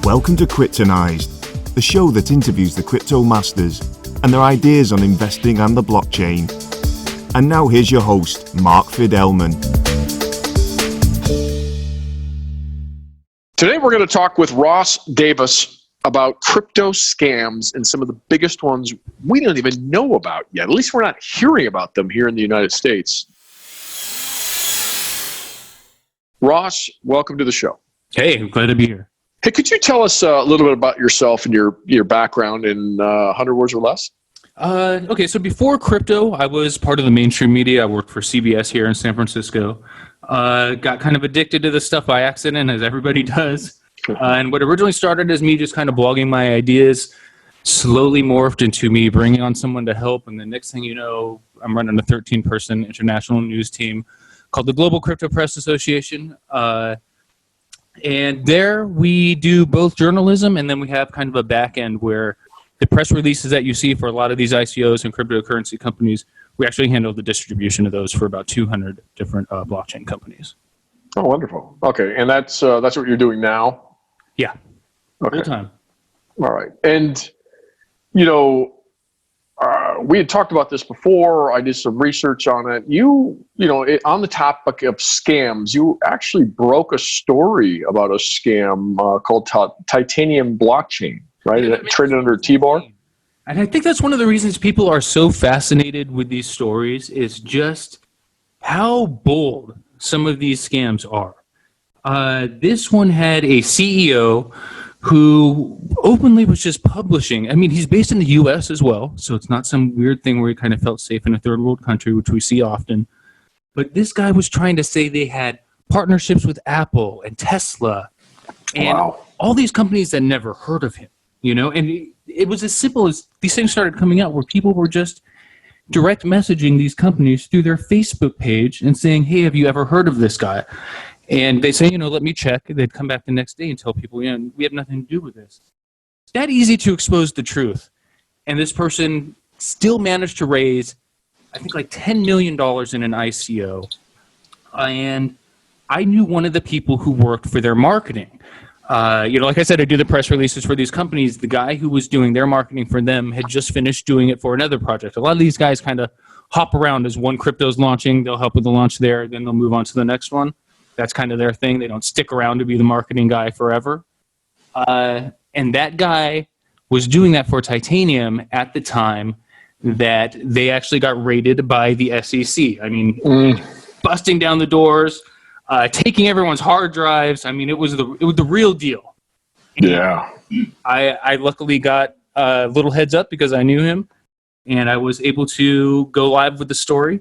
Welcome to Cryptonized, the show that interviews the crypto masters and their ideas on investing and the blockchain. And now here's your host, Mark Fidelman. Today we're going to talk with Ross Davis about crypto scams and some of the biggest ones we don't even know about yet. At least we're not hearing about them here in the United States. Ross, welcome to the show. Hey, I'm glad to be here. Hey, could you tell us a little bit about yourself and your background in 100 words or less? Okay, so before crypto, I was part of the mainstream media. I worked for CBS here in San Francisco. Got kind of addicted to this stuff by accident, as everybody does. And what originally started as me just kind of blogging my ideas slowly morphed into me bringing on someone to help. And the next thing you know, I'm running a 13-person international news team called the Global Crypto Press Association. And there we do both journalism, and then we have kind of a back end where the press releases that you see for a lot of these ICOs and cryptocurrency companies, we actually handle the distribution of those for about 200 different blockchain companies. Oh, wonderful. Okay, and that's what you're doing now? Yeah, okay. Full time. All right. And, we had talked about this before. I did some research on it. On the topic of scams, you actually broke a story about a scam called Titanium Blockchain, right? Yeah, It traded under T-bar. And I think that's one of the reasons people are so fascinated with these stories is just how bold some of these scams are. This one had a CEO who openly was just publishing. I mean, he's based in the U.S. as well, so it's not some weird thing where he kind of felt safe in a third world country, which we see often. But this guy was trying to say they had partnerships with Apple and Tesla and all these companies that never heard of him, And it was as simple as these things started coming out where people were just direct messaging these companies through their Facebook page and saying, hey, have you ever heard of this guy? And they say, let me check. They'd come back the next day and tell people, we have nothing to do with this. It's that easy to expose the truth. And this person still managed to raise, I think, like $10 million in an ICO. And I knew one of the people who worked for their marketing. Like I said, I do the press releases for these companies. The guy who was doing their marketing for them had just finished doing it for another project. A lot of these guys kind of hop around as one crypto's launching. They'll help with the launch there. Then they'll move on to the next one. That's kind of their thing. They don't stick around to be the marketing guy forever. And that guy was doing that for Titanium at the time that they actually got raided by the SEC. I mean, busting down the doors, taking everyone's hard drives. I mean, it was the real deal. Yeah. I luckily got a little heads up because I knew him, and I was able to go live with the story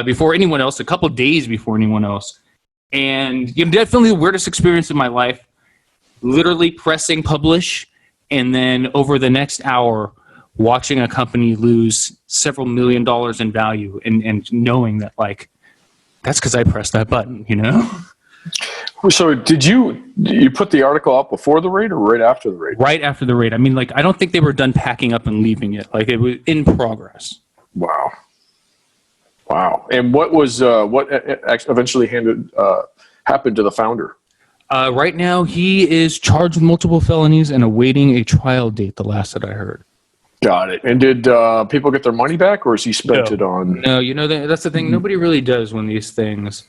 before anyone else, a couple days before anyone else. And definitely the weirdest experience of my life, literally pressing publish, and then over the next hour, watching a company lose several $1 million in value and knowing that, that's because I pressed that button, So did you put the article up before the raid or right after the raid? Right after the raid. I mean, I don't think they were done packing up and leaving it. It was in progress. Wow. And what eventually happened to the founder? Right now, he is charged with multiple felonies and awaiting a trial date, the last that I heard. Got it. And did people get their money back, or is he spent it on? No, that's the thing. Nobody really does when these things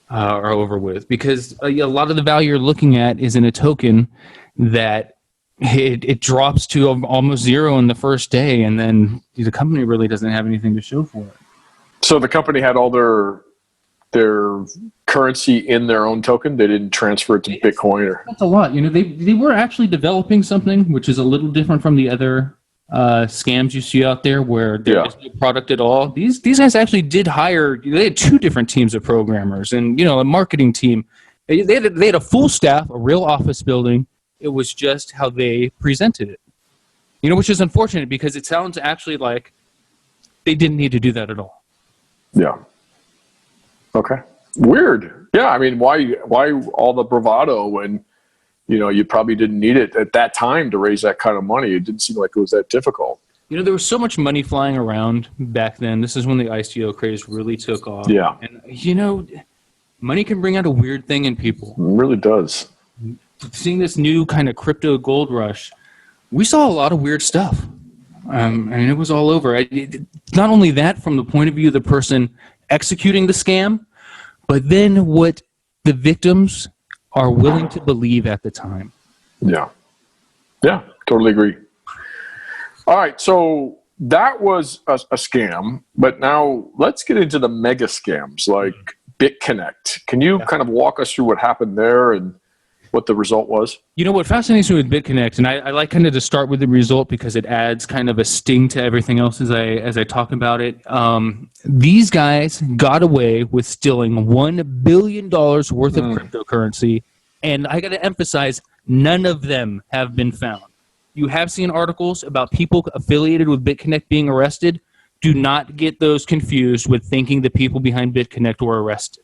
are over with, because a lot of the value you're looking at is in a token that it drops to almost zero in the first day, and then the company really doesn't have anything to show for it. So the company had all their currency in their own token. They didn't transfer it to Bitcoin. That's a lot. They were actually developing something which is a little different from the other scams you see out there, where there is no product at all. These guys actually did hire. They had 2 different teams of programmers and a marketing team. They had a full staff, a real office building. It was just how they presented it. Which is unfortunate because it sounds actually like they didn't need to do that at all. Yeah. Okay. Weird. Yeah. I mean, why all the bravado when, you probably didn't need it at that time to raise that kind of money? It didn't seem like it was that difficult. There was so much money flying around back then. This is when the ICO craze really took off. Yeah. And, money can bring out a weird thing in people. It really does. seeing this new kind of crypto gold rush, we saw a lot of weird stuff. And it was all over. Not only that, from the point of view of the person executing the scam, but then what the victims are willing to believe at the time. Yeah. Yeah, totally agree. All right, so that was a scam, but now let's get into the mega scams like BitConnect. Can you kind of walk us through what happened there and what the result was? You know, what fascinates me with BitConnect, and I like kind of to start with the result because it adds kind of a sting to everything else as I talk about it. These guys got away with stealing $1 billion worth of cryptocurrency, and I got to emphasize, none of them have been found. You have seen articles about people affiliated with BitConnect being arrested. Do not get those confused with thinking the people behind BitConnect were arrested.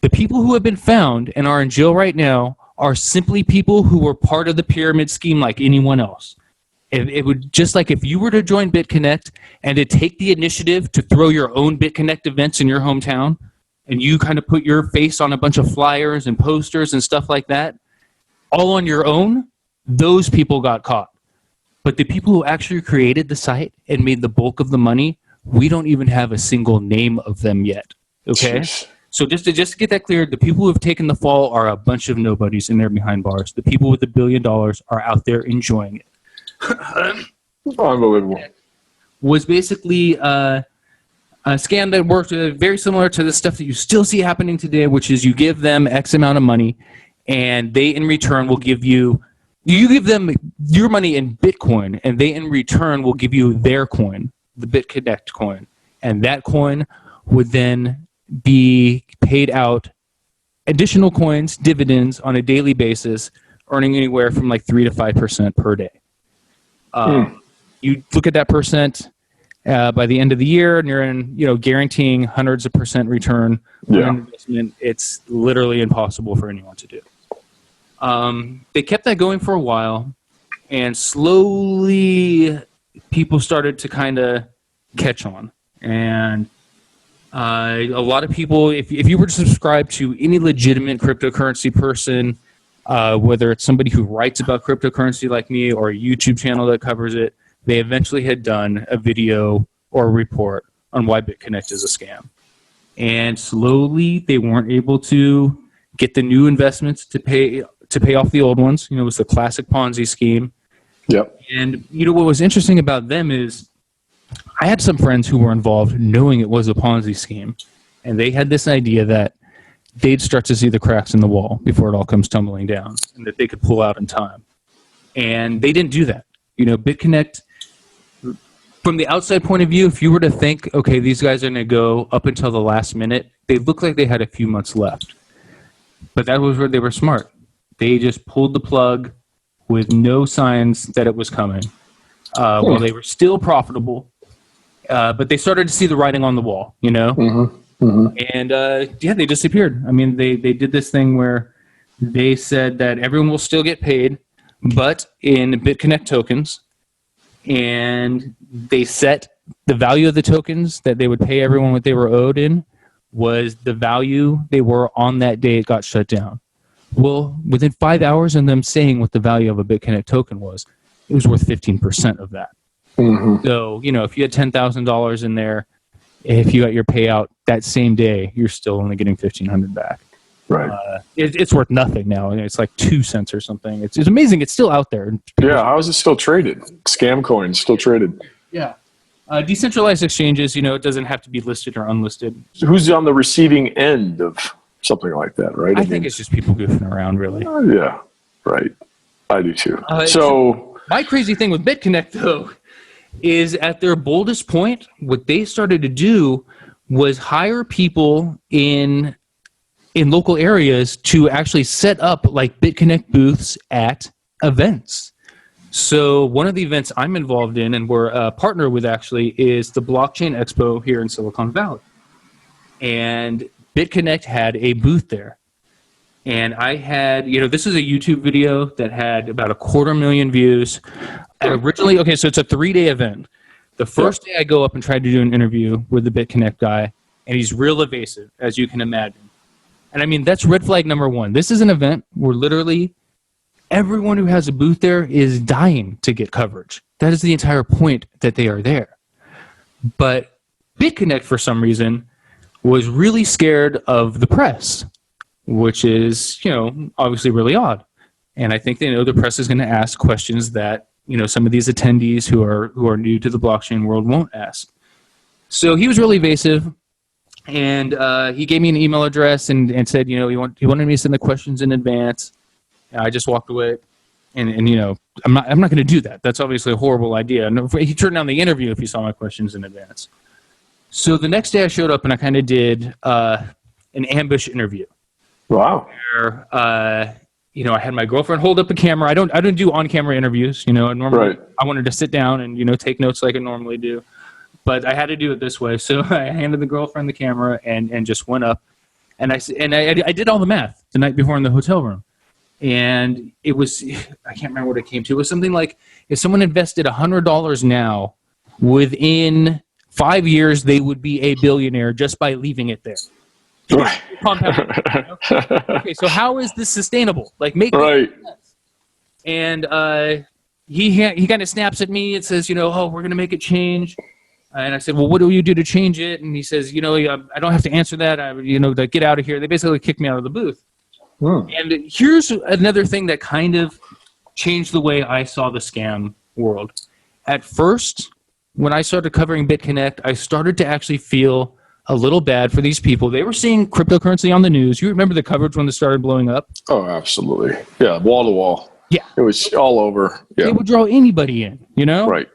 The people who have been found and are in jail right now are simply people who were part of the pyramid scheme like anyone else. It would just like if you were to join BitConnect and to take the initiative to throw your own BitConnect events in your hometown, and you kind of put your face on a bunch of flyers and posters and stuff like that, all on your own, those people got caught. But the people who actually created the site and made the bulk of the money, we don't even have a single name of them yet. Okay? Jeez. So just to get that clear, the people who have taken the fall are a bunch of nobodies in there behind bars. The people with $1 billion are out there enjoying it. Unbelievable. Was basically a scam that worked very similar to the stuff that you still see happening today, which is you give them X amount of money, and they in return will give you give them your money in Bitcoin, and they in return will give you their coin, the BitConnect coin. And that coin would then be paid out additional coins, dividends on a daily basis, earning anywhere from like 3 to 5% per day. You look at that percent by the end of the year, and you're in, guaranteeing hundreds of percent return on an investment. It's literally impossible for anyone to do. They kept that going for a while, and slowly people started to kind of catch on. And a lot of people, if you were to subscribe to any legitimate cryptocurrency person, whether it's somebody who writes about cryptocurrency like me or a YouTube channel that covers it, they eventually had done a video or a report on why BitConnect is a scam. And slowly they weren't able to get the new investments to pay off the old ones. It was the classic Ponzi scheme. Yep. And what was interesting about them is I had some friends who were involved knowing it was a Ponzi scheme, and they had this idea that they'd start to see the cracks in the wall before it all comes tumbling down, and that they could pull out in time. And they didn't do that. BitConnect, from the outside point of view, if you were to think, okay, these guys are going to go up until the last minute, they looked like they had a few months left. But that was where they were smart. They just pulled the plug with no signs that it was coming. Well, they were still profitable, but they started to see the writing on the wall, And, they disappeared. I mean, they did this thing where they said that everyone will still get paid, but in BitConnect tokens. And they set the value of the tokens that they would pay everyone what they were owed in was the value they were on that day it got shut down. Well, within 5 hours of them saying what the value of a BitConnect token was, it was worth 15% of that. Mm-hmm. So, if you had $10,000 in there, if you got your payout that same day, you're still only getting $1,500 back. Right. It's worth nothing now. It's like 2 cents or something. It's amazing. It's still out there. Yeah. How is it still traded? Scam coins still traded. Yeah. Decentralized exchanges, it doesn't have to be listed or unlisted. Who's on the receiving end of something like that, right? I think it's just people goofing around, really. Yeah. Right. I do too. So my crazy thing with BitConnect, though, is at their boldest point, what they started to do was hire people in local areas to actually set up like BitConnect booths at events. So one of the events I'm involved in and we're a partner with actually is the Blockchain Expo here in Silicon Valley. And BitConnect had a booth there. And I had, this is a YouTube video that had about 250,000 views. And originally, so it's a 3-day event. The first day I go up and try to do an interview with the BitConnect guy, and he's real evasive, as you can imagine. And I mean, that's red flag number one. This is an event where literally everyone who has a booth there is dying to get coverage. That is the entire point that they are there. But BitConnect, for some reason, was really scared of the press, which is, obviously really odd. And I think they know the press is going to ask questions that, some of these attendees who are new to the blockchain world won't ask. So he was really evasive. And he gave me an email address and said, he wanted me to send the questions in advance. And I just walked away, and I'm not going to do that. That's obviously a horrible idea. No, he turned down the interview if he saw my questions in advance. So the next day I showed up and I kind of did an ambush interview. Wow. Where I had my girlfriend hold up a camera. I don't do on-camera interviews. Normally Right. I wanted to sit down and take notes like I normally do. But I had to do it this way, so I handed the girlfriend the camera and just went up, and I did all the math the night before in the hotel room, and it was, I can't remember what it came to. It was something like, if someone invested $100 now, within 5 years they would be a billionaire just by leaving it there. Right. Okay, so how is this sustainable? Like, make right. sense. And he kind of snaps at me and says, we're going to make it change. And I said, well, what do you do to change it? And he says, I don't have to answer that. To get out of here. They basically kicked me out of the booth. And here's another thing that kind of changed the way I saw the scam world. At first, when I started covering BitConnect, I started to actually feel a little bad for these people. They were seeing cryptocurrency on the news. You remember the coverage when it started blowing up? Oh, absolutely. Yeah, wall to wall. Yeah. It was all over. Yeah. They would draw anybody in, Right.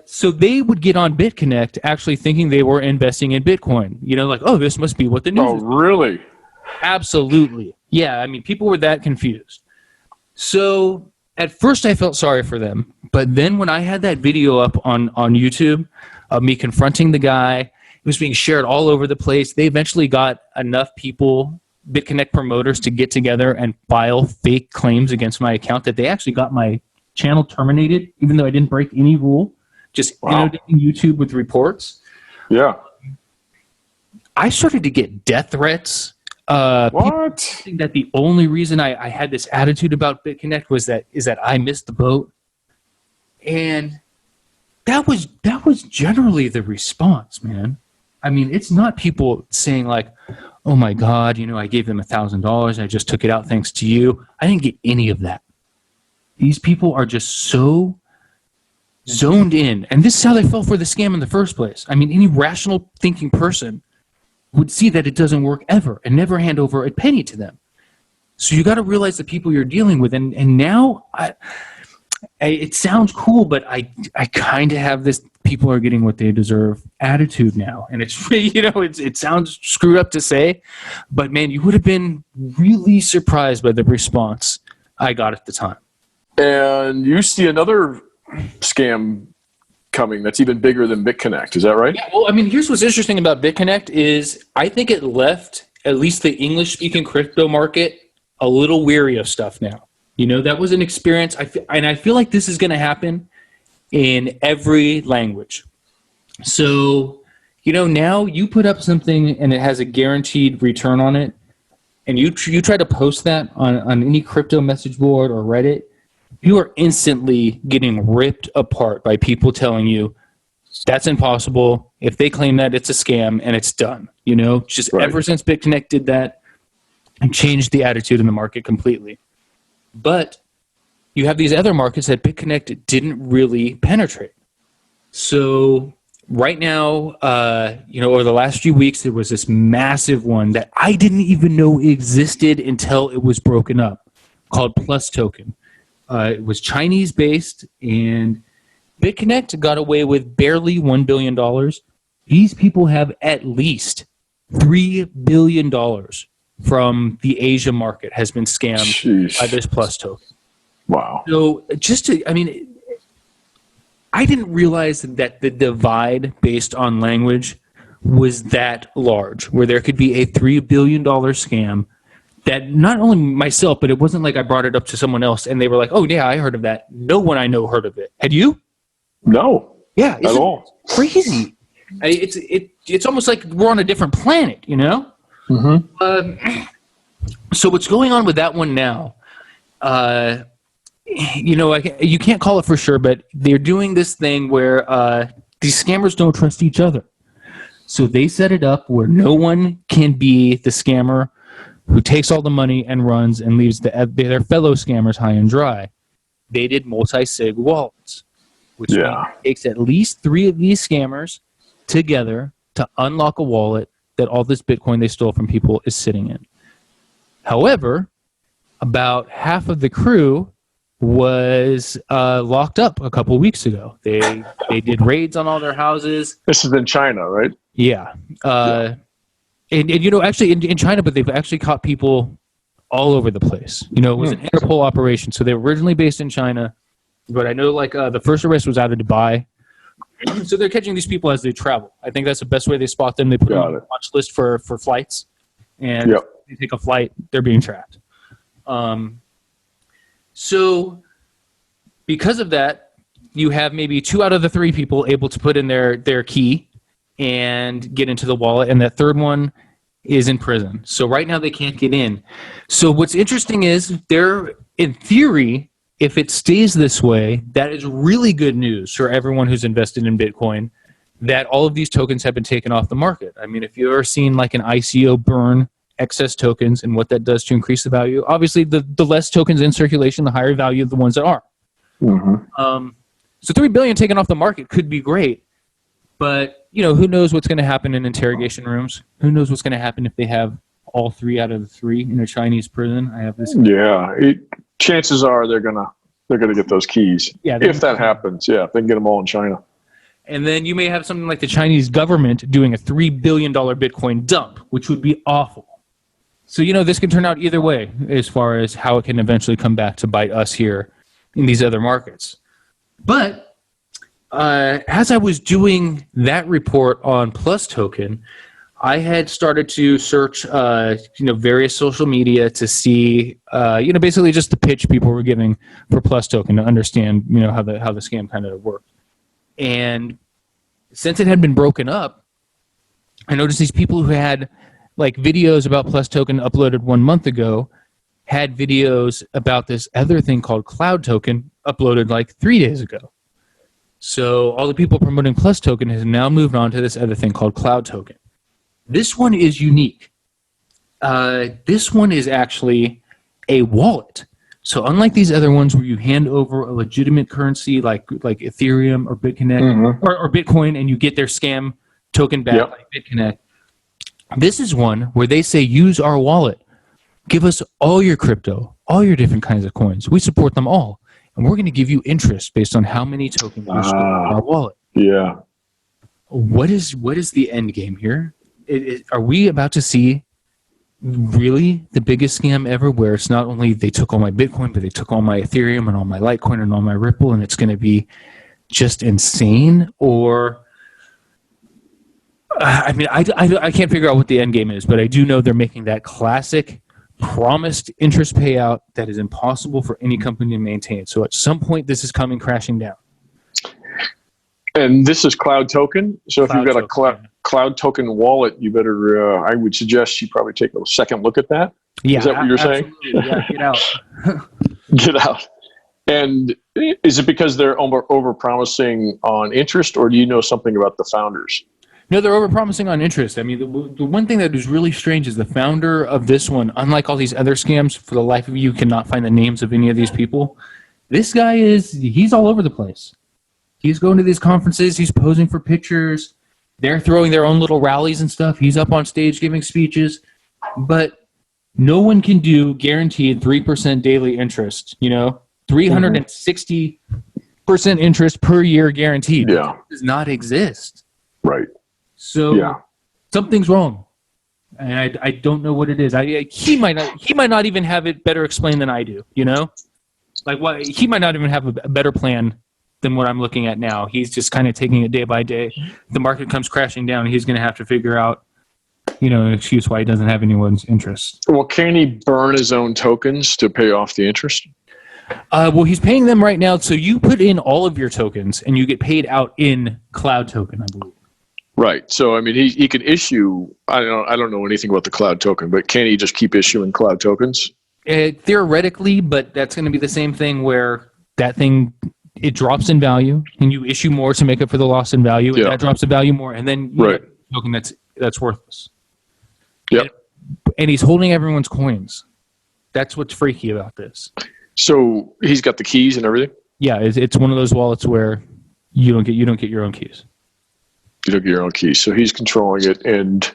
So they would get on BitConnect actually thinking they were investing in Bitcoin. Like, oh, this must be what the news is. Oh, really? Absolutely. Yeah, I mean, people were that confused. So at first I felt sorry for them. But then when I had that video up on YouTube of me confronting the guy, it was being shared all over the place. They eventually got enough people, BitConnect promoters, to get together and file fake claims against my account that they actually got my channel terminated, even though I didn't break any rule, just inundating YouTube with reports. Yeah. I started to get death threats. What? Think that the only reason I had this attitude about BitConnect is that I missed the boat. And that was generally the response, man. I mean, it's not people saying like, oh my God, I gave them $1,000. I just took it out thanks to you. I didn't get any of that. These people are just so zoned in. And this is how they fell for the scam in the first place. I mean, any rational thinking person would see that it doesn't work ever and never hand over a penny to them. So you got to realize the people you're dealing with. And now it sounds cool, but I kind of have this people are getting what they deserve attitude now. And it's, it sounds screwed up to say, but man, you would have been really surprised by the response I got at the time. And you see another scam coming that's even bigger than BitConnect. Is that right? Yeah, well, I mean, here's what's interesting about BitConnect is I think it left at least the English-speaking crypto market a little weary of stuff now. That was an experience, and I feel like this is going to happen in every language. So, now you put up something and it has a guaranteed return on it, and you try to post that on any crypto message board or Reddit, you are instantly getting ripped apart by people telling you that's impossible. If they claim that, it's a scam, and it's done. Just right. Ever since BitConnect did that and changed the attitude in the market completely. But you have these other markets that BitConnect didn't really penetrate. So right now, over the last few weeks, there was this massive one that I didn't even know existed until it was broken up, called Plus Token. It was Chinese-based, and BitConnect got away with barely $1 billion. These people have at least $3 billion from the Asia market has been scammed by this Plus Token. Wow. So I didn't realize that the divide based on language was that large, where there could be a $3 billion scam that not only myself, but it wasn't like I brought it up to someone else and they were like, oh yeah, I heard of that. No one I know heard of it. Had you? No. Yeah. At all. Crazy. It's almost like we're on a different planet, Mm-hmm. So what's going on with that one now? You can't call it for sure, but they're doing this thing where these scammers don't trust each other. So they set it up where no one can be the scammer who takes all the money and runs and leaves their fellow scammers high and dry. They did multi-sig wallets, which means it takes at least 3 of these scammers together to unlock a wallet that all this Bitcoin they stole from people is sitting in. However, about half of the crew was locked up a couple weeks ago. They did raids on all their houses. This is in China, right? Yeah. And actually in China, but they've actually caught people all over the place. It was an Interpol operation. So they were originally based in China, but I know the first arrest was out of Dubai. So they're catching these people as they travel. I think that's the best way they spot them. They put them on a watch list for flights. And if they take a flight, they're being tracked. So because of that, you have maybe 2 out of the 3 people able to put in their key and get into the wallet, and that third one is in prison. So right now they can't get in. So what's interesting is in theory, if it stays this way, that is really good news for everyone who's invested in Bitcoin, that all of these tokens have been taken off the market. I mean, if you've ever seen like an ICO burn excess tokens and what that does to increase the value, obviously the less tokens in circulation, the higher value of the ones that are. Mm-hmm. So 3 billion taken off the market could be great, but who knows what's going to happen in interrogation rooms? Who knows what's going to happen if they have all 3 out of the 3 in a Chinese prison? I have this. Chances are they're gonna get those keys. Yeah, if that happens, if they can get them all in China. And then you may have something like the Chinese government doing a $3 billion Bitcoin dump, which would be awful. So, this can turn out either way as far as how it can eventually come back to bite us here in these other markets. But as I was doing that report on Plus Token, I had started to search, various social media to see, basically just the pitch people were giving for Plus Token to understand, how the scam kind of worked. And since it had been broken up, I noticed these people who had like videos about Plus Token uploaded 1 month ago had videos about this other thing called Cloud Token uploaded like 3 days ago. So all the people promoting Plus Token has now moved on to this other thing called Cloud Token. This one is unique. This one is actually a wallet. So unlike these other ones where you hand over a legitimate currency like Ethereum or BitConnect or Bitcoin and you get their scam token back like BitConnect, this is one where they say, use our wallet. Give us all your crypto, all your different kinds of coins. We support them all. And we're going to give you interest based on how many tokens you store in our wallet. Yeah. What is the end game here? Are we about to see really the biggest scam ever where it's not only they took all my Bitcoin, but they took all my Ethereum and all my Litecoin and all my Ripple, and it's going to be just insane? Or... I can't figure out what the end game is, but I do know they're making that classic promised interest payout that is impossible for any company to maintain. So at some point, this is coming crashing down. And this is Cloud Token. So if you've got a Cloud Token wallet, you better, I would suggest you probably take a second look at that. Yeah, is that what you're saying? Yeah, get out. Get out. And is it because they're over-promising on interest, or do you know something about the founders? No, they're over-promising on interest. I mean, the one thing that is really strange is the founder of this one, unlike all these other scams, for the life of you cannot find the names of any of these people. This guy he's all over the place. He's going to these conferences. He's posing for pictures. They're throwing their own little rallies and stuff. He's up on stage giving speeches. But no one can do guaranteed 3% daily interest, 360% interest per year guaranteed. Yeah. It does not exist. Right. So something's wrong, and I don't know what it is. He might not even have it better explained than I do. Like he might not even have a better plan than what I'm looking at now. He's just kind of taking it day by day. The market comes crashing down, and he's going to have to figure out, an excuse why he doesn't have anyone's interest. Well, can he burn his own tokens to pay off the interest? Well, he's paying them right now. So you put in all of your tokens, and you get paid out in Cloud Token, I believe. Right. So, I mean, he could issue, I don't know anything about the cloud token, but can he just keep issuing cloud tokens? Theoretically, but that's going to be the same thing where that thing, it drops in value and you issue more to make up for the loss in value, and that drops in value more, and then you get a token that's worthless. Yep. And he's holding everyone's coins. That's what's freaky about this. So he's got the keys and everything? Yeah, it's one of those wallets where you don't get your own keys. You don't get your own keys. So he's controlling it, and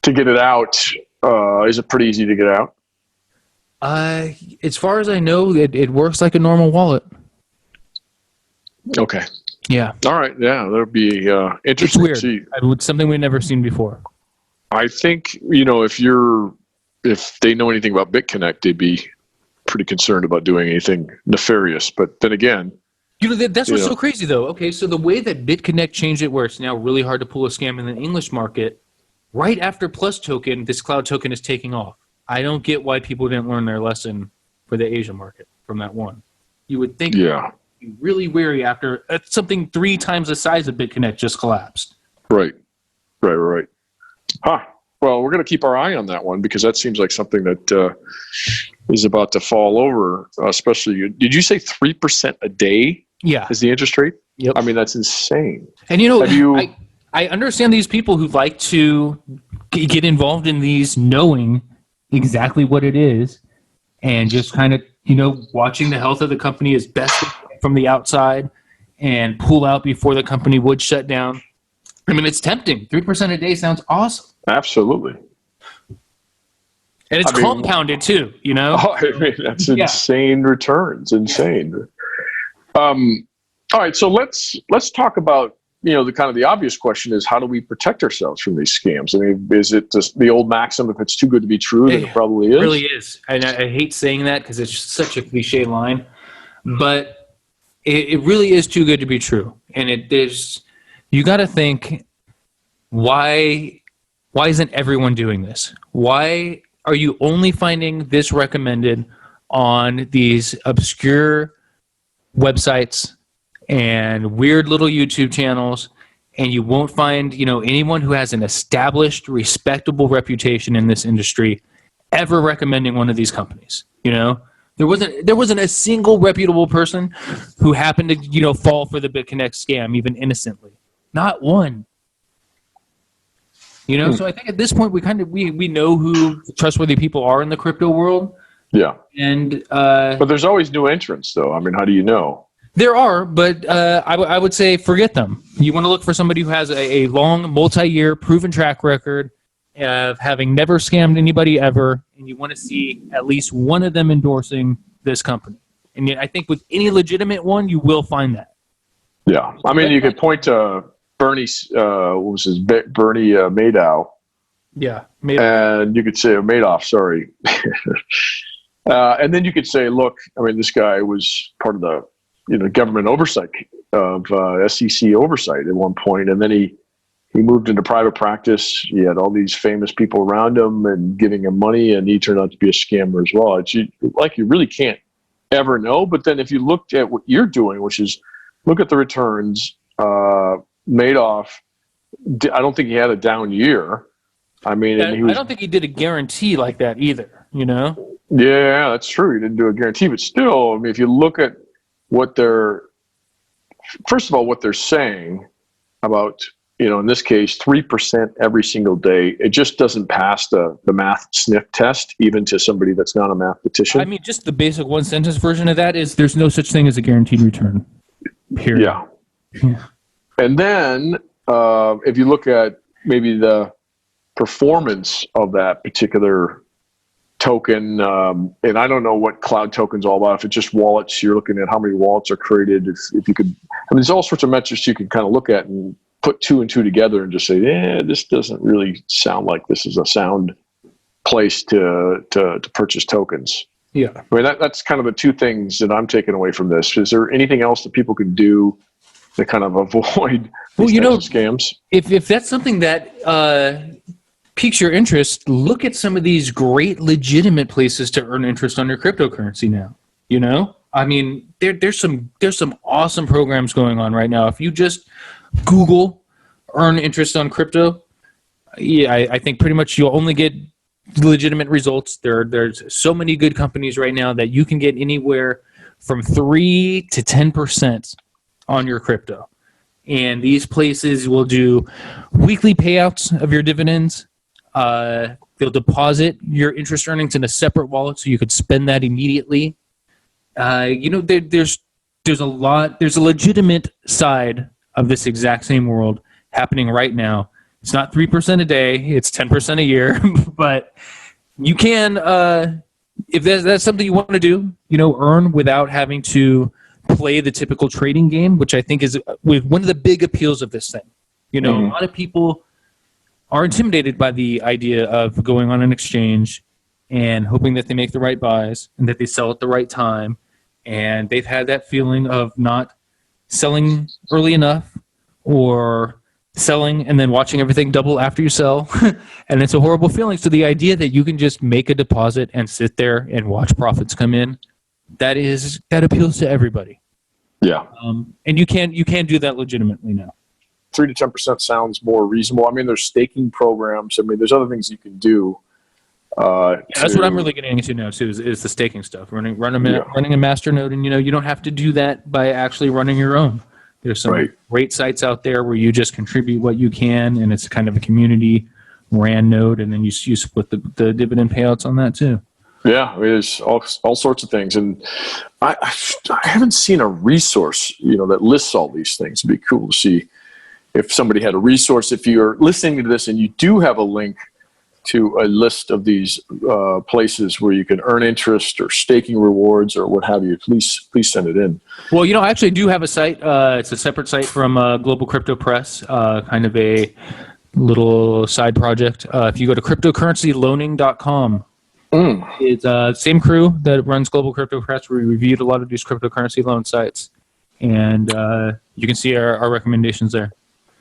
to get it out, is it pretty easy to get out? As far as I know, it works like a normal wallet. Okay. Yeah. All right. Yeah, that would be interesting. It's weird. It's something we've never seen before. I think, if they know anything about BitConnect, they'd be pretty concerned about doing anything nefarious. But then again, that's what's so crazy, though. Okay, so the way that BitConnect changed it, where it's now really hard to pull a scam in the English market, right after Plus Token, this cloud token is taking off. I don't get why people didn't learn their lesson for the Asia market from that one. You would think you'd be really wary after something 3 times the size of BitConnect just collapsed. Right. Huh. Well, we're going to keep our eye on that one, because that seems like something that is about to fall over, especially, did you say 3% a day? Yeah. Is the interest rate? Yep. I mean, that's insane. And I understand these people who like to get involved in these knowing exactly what it is and just kind of, watching the health of the company as best from the outside and pull out before the company would shut down. I mean, it's tempting. 3% a day sounds awesome. Absolutely. And it's compounded too, Oh, I mean, that's insane returns. Insane. All right, so let's talk about, the kind of the obvious question is, how do we protect ourselves from these scams? I mean, is it just the old maxim, if it's too good to be true, then it probably is? It really is. And I hate saying that because it's such a cliche line, but it really is too good to be true. And you got to think, why isn't everyone doing this? Why are you only finding this recommended on these obscure websites and weird little YouTube channels, and you won't find, anyone who has an established, respectable reputation in this industry ever recommending one of these companies? There wasn't a single reputable person who happened to, fall for the BitConnect scam, even innocently. Not one. So I think at this point we know who trustworthy people are in the crypto world. Yeah. And but there's always new entrants, though. I mean, how do you know? There are, but I would say forget them. You want to look for somebody who has a long, multi-year, proven track record of having never scammed anybody ever, and you want to see at least one of them endorsing this company. And I think with any legitimate one, you will find that. Yeah, I mean, you could point to Bernie Madoff. Yeah, Madoff. And you could say Madoff. Sorry. And then you could say, look, I mean, this guy was part of the government oversight of SEC oversight at one point, and then he moved into private practice. He had all these famous people around him and giving him money, and he turned out to be a scammer as well. You really can't ever know. But then if you looked at what you're doing, which is look at the returns, Madoff, I don't think he had a down year. I mean, I don't think he did a guarantee like that either. Yeah, that's true. He didn't do a guarantee, but still, I mean, if you look at what they're saying about, in this case, 3% every single day, it just doesn't pass the math sniff test, even to somebody that's not a mathematician. I mean, just the basic one sentence version of that is there's no such thing as a guaranteed return. Period. Yeah. And then if you look at maybe the performance of that particular token, and I don't know what cloud token's all about. If it's just wallets, you're looking at how many wallets are created. If you could, there's all sorts of metrics you can kind of look at and put 2 and 2 together and just say, this doesn't really sound like this is a sound place to purchase tokens. Yeah. I mean, that's kind of the 2 things that I'm taking away from this. Is there anything else that people can do to kind of avoid these types of scams? If that's something that piques your interest, look at some of these great legitimate places to earn interest on your cryptocurrency now. I mean, there's some awesome programs going on right now. If you just Google earn interest on crypto, yeah, I think pretty much you'll only get legitimate results. There's so many good companies right now that you can get anywhere from 3 to 10% on your crypto. And these places will do weekly payouts of your dividends. They'll deposit your interest earnings in a separate wallet so you could spend that immediately. There's a legitimate side of this exact same world happening right now. It's not 3% a day, it's 10% a year, but you can, if that's something you want to do, earn without having to play the typical trading game, which I think is one of the big appeals of this thing. A lot of people are intimidated by the idea of going on an exchange and hoping that they make the right buys and that they sell at the right time. And they've had that feeling of not selling early enough or selling and then watching everything double after you sell. And it's a horrible feeling. So the idea that you can just make a deposit and sit there and watch profits come in, that appeals to everybody. Yeah. And you can do that legitimately now. 3 to 10% sounds more reasonable. I mean, there's staking programs. I mean, there's other things you can do. That's what I'm really getting into now too, is the staking stuff. Running a master node, and you don't have to do that by actually running your own. There's some great sites out there where you just contribute what you can, and it's kind of a community ran node, and then you split the dividend payouts on that too. Yeah, there's all sorts of things, and I haven't seen a resource that lists all these things. It'd be cool to see if somebody had a resource. If you're listening to this and you do have a link to a list of these places where you can earn interest or staking rewards or what have you, please send it in. Well, I actually do have a site. It's a separate site from Global Crypto Press, kind of a little side project. If you go to cryptocurrencyloaning.com, it's the same crew that runs Global Crypto Press. We reviewed a lot of these cryptocurrency loan sites, and you can see our recommendations there.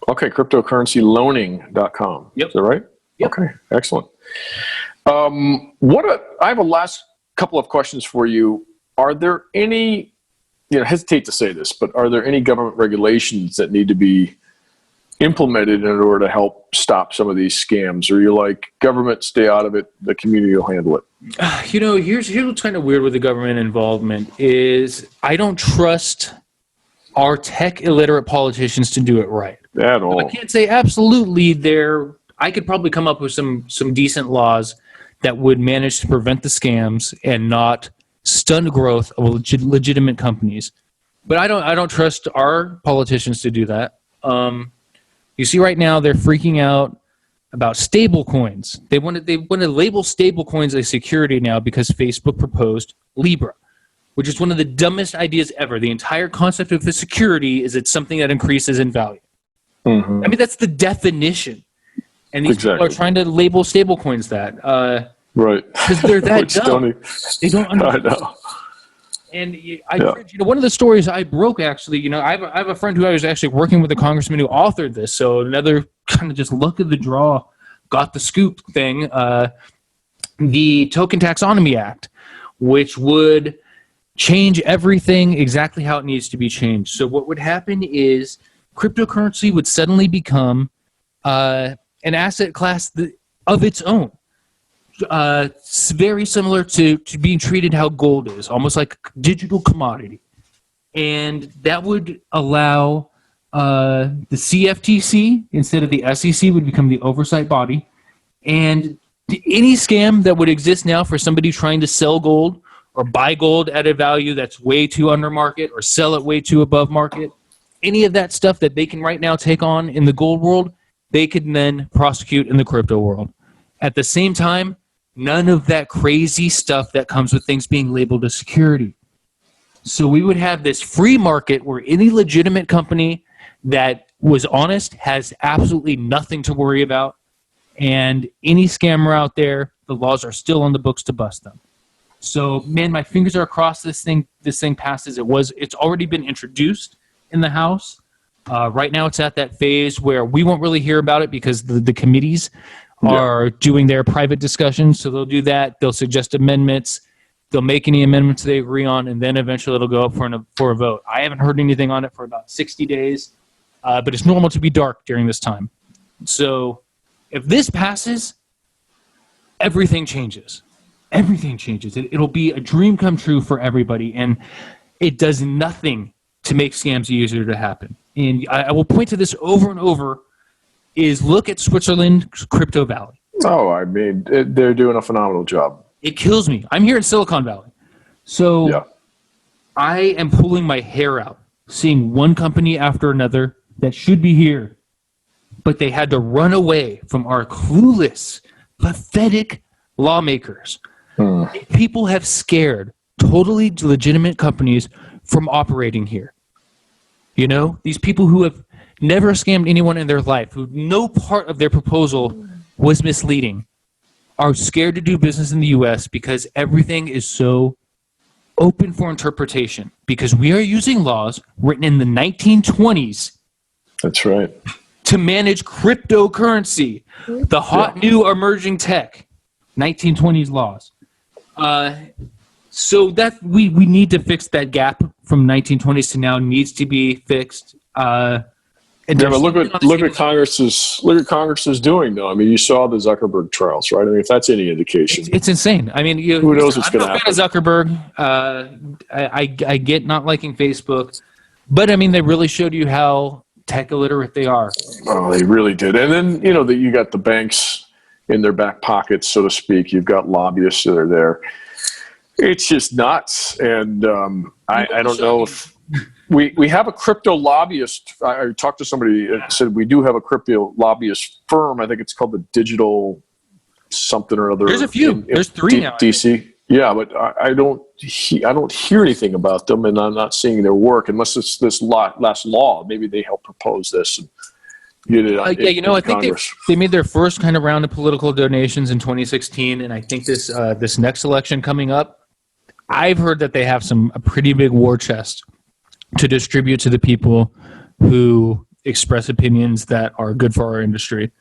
Okay, cryptocurrencyloaning.com. Yep. Is that right? Yep. Okay, excellent. I have a last couple of questions for you. Are there any, hesitate to say this, but are there any government regulations that need to be implemented in order to help stop some of these scams? Or you're like, government, stay out of it, the community will handle it? Here's what's kind of weird with the government involvement is I don't trust our tech illiterate politicians to do it right. At all. I can't say absolutely I could probably come up with some decent laws that would manage to prevent the scams and not stun growth of legitimate companies. But I don't trust our politicians to do that. You see right now they're freaking out about stable coins. They want to label stable coins as security now because Facebook proposed Libra, which is one of the dumbest ideas ever. The entire concept of the security is it's something that increases in value. Mm-hmm. I mean, that's the definition. And these people are trying to label stablecoins that. Right. Because they're that dumb. They don't understand. I know. And one of the stories I broke, actually, I have a friend who I was actually working with, a congressman who authored this. So another kind of just luck of the draw, got the scoop thing. The Token Taxonomy Act, which would change everything exactly how it needs to be changed. So what would happen is cryptocurrency would suddenly become an asset class of its own. Very similar to being treated how gold is, almost like a digital commodity. And that would allow the CFTC, instead of the SEC, would become the oversight body. And any scam that would exist now for somebody trying to sell gold or buy gold at a value that's way too under market or sell it way too above market, any of that stuff that they can right now take on in the gold world, they could then prosecute in the crypto world. At the same time, none of that crazy stuff that comes with things being labeled as security. So we would have this free market where any legitimate company that was honest has absolutely nothing to worry about. And any scammer out there, the laws are still on the books to bust them. So, man, my fingers are crossed this thing passes. It's already been introduced in the House. Right now it's at that phase where we won't really hear about it because the committees are doing their private discussions. So they'll do that. They'll suggest amendments. They'll make any amendments they agree on, and then eventually it'll go up for a vote. I haven't heard anything on it for about 60 days. but it's normal to be dark during this time. So if this passes, everything changes. Everything changes. It'll be a dream come true for everybody, and it does nothing to make scams easier to happen. And I will point to this over and over, is look at Switzerland's Crypto Valley. Oh, I mean, they're doing a phenomenal job. It kills me. I'm here in Silicon Valley. So Yeah. I am pulling my hair out, seeing one company after another that should be here, but they had to run away from our clueless, pathetic lawmakers. People have scared totally legitimate companies from operating here. You know, these people who have never scammed anyone in their life, who no part of their proposal was misleading, are scared to do business in the U.S. because everything is so open for interpretation, because we are using laws written in the 1920s. That's right. To manage cryptocurrency, the hot new emerging tech, 1920s laws. So that we need to fix that gap from 1920s to now needs to be fixed. But look at Congress is doing though. I mean, you saw the Zuckerberg trials, right? I mean, if that's any indication, it's insane. I mean, who knows what's going to happen? I'm not a fan of Zuckerberg. I get not liking Facebook, but I mean, they really showed you how tech illiterate they are. Oh, they really did. And then you got the banks in their back pockets, so to speak. You've got lobbyists that are there. It's just nuts, and I don't know if. We have a crypto lobbyist. I talked to somebody that said we do have a crypto lobbyist firm. I think it's called the Digital something or other. There's a few. There's three now. DC. Yeah, but I don't hear anything about them, and I'm not seeing their work unless it's this last law. Maybe they help propose this and get it. I think they made their first kind of round of political donations in 2016, and I think this next election coming up, I've heard that they have a pretty big war chest to distribute to the people who express opinions that are good for our industry.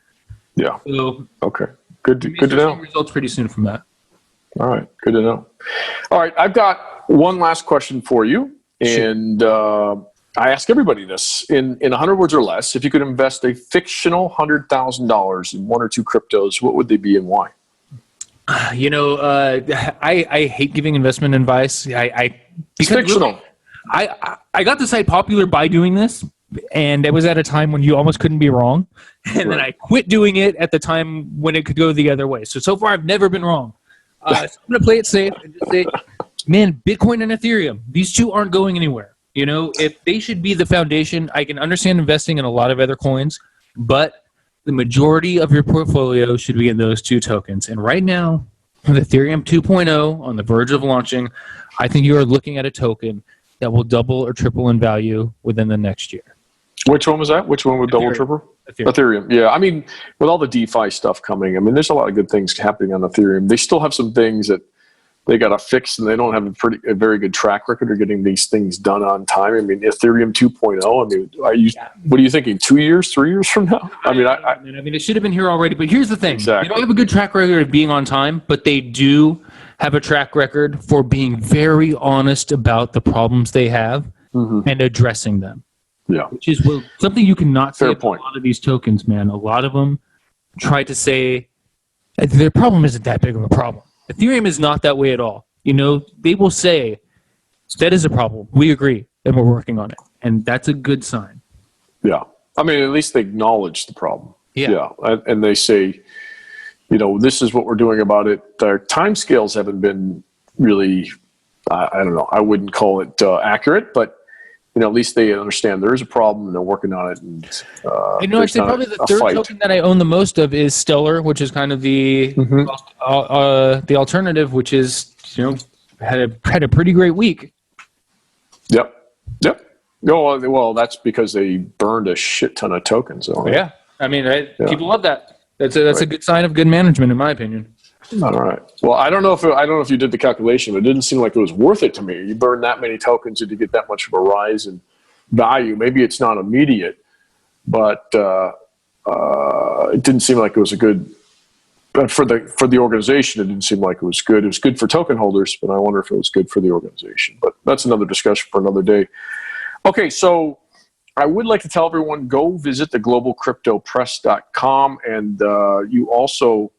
Yeah. So, okay. Good to know. Results pretty soon from that. All right. Good to know. All right. I've got one last question for you. And I ask everybody this. In 100 words or less, if you could invest a fictional $100,000 in one or two cryptos, what would they be and why? I hate giving investment advice. It's fictional. Really, I got the site popular by doing this, and it was at a time when you almost couldn't be wrong. And then I quit doing it at the time when it could go the other way. So far, I've never been wrong. So I'm going to play it safe and just say, man, Bitcoin and Ethereum, these two aren't going anywhere. If they should be the foundation, I can understand investing in a lot of other coins, but the majority of your portfolio should be in those two tokens. And right now, with Ethereum 2.0 on the verge of launching, I think you are looking at a token that will double or triple in value within the next year. Which one was that? Which one would double or triple? Ethereum. Yeah. I mean, with all the DeFi stuff coming, I mean, there's a lot of good things happening on Ethereum. They still have some things that they got to fix, and they don't have a very good track record of getting these things done on time. I mean, Ethereum 2.0. I mean, what are you thinking? 2 years, 3 years from now? I mean, it should have been here already. But here's the thing: exactly. They don't have a good track record of being on time, but they do have a track record for being very honest about the problems they have and addressing them. Yeah, which is something you cannot say Fair about point. a lot of these tokens, man. A lot of them try to say their problem isn't that big of a problem. Ethereum is not that way at all. They will say that is a problem. We agree, and we're working on it, and that's a good sign. Yeah, I mean, at least they acknowledge the problem. Yeah, and they say, this is what we're doing about it. Their timescales haven't been really, I don't know, I wouldn't call it accurate, but at least they understand there is a problem and they're working on it. And I'd say probably the third token that I own the most of is Stellar, which is kind of the alternative, which is had a pretty great week. Yep. No, well, that's because they burned a shit ton of tokens. Yeah, I mean, people love that. That's a good sign of good management, in my opinion. All right. Well, I don't know if you did the calculation, but it didn't seem like it was worth it to me. You burn that many tokens and you get that much of a rise in value. Maybe it's not immediate, but it didn't seem like it was a good for the organization. It didn't seem like it was good. It was good for token holders, but I wonder if it was good for the organization. But that's another discussion for another day. Okay, so I would like to tell everyone, go visit the globalcryptopress.com. And you also,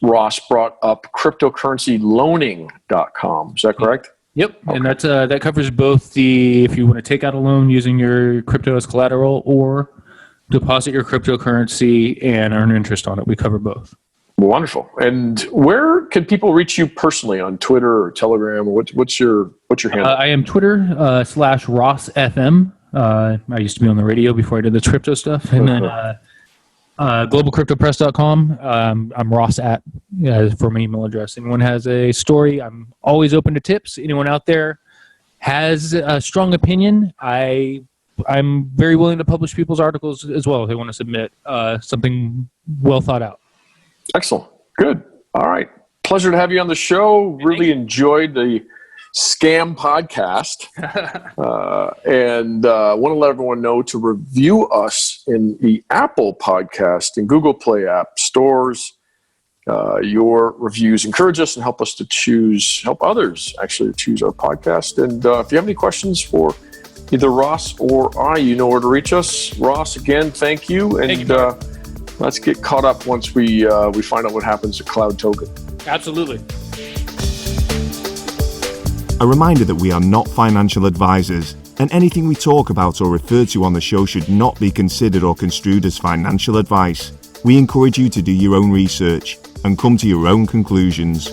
Ross, brought up cryptocurrencyloaning.com. Is that correct? Yep, okay. And that covers both if you want to take out a loan using your crypto as collateral or deposit your cryptocurrency and earn interest on it. We cover both. Wonderful. And where can people reach you personally, on Twitter or Telegram? What's your handle? I am Twitter /RossFM. I used to be on the radio before I did the crypto stuff. And then globalcryptopress.com. I'm Ross for my email address. Anyone has a story, I'm always open to tips. Anyone out there has a strong opinion, I'm very willing to publish people's articles as well if they want to submit something well thought out. Excellent. Good. All right. Pleasure to have you on the show. Really enjoyed the Scam podcast. And want to let everyone know to review us in the Apple podcast and Google Play app stores. Your reviews encourage us and help us to help others actually to choose our podcast. And if you have any questions for either Ross or I, you know where to reach us. Ross, again, thank you. And thank you, let's get caught up once we find out what happens to Cloud Token. Absolutely. A reminder that we are not financial advisors, and anything we talk about or refer to on the show should not be considered or construed as financial advice. We encourage you to do your own research and come to your own conclusions.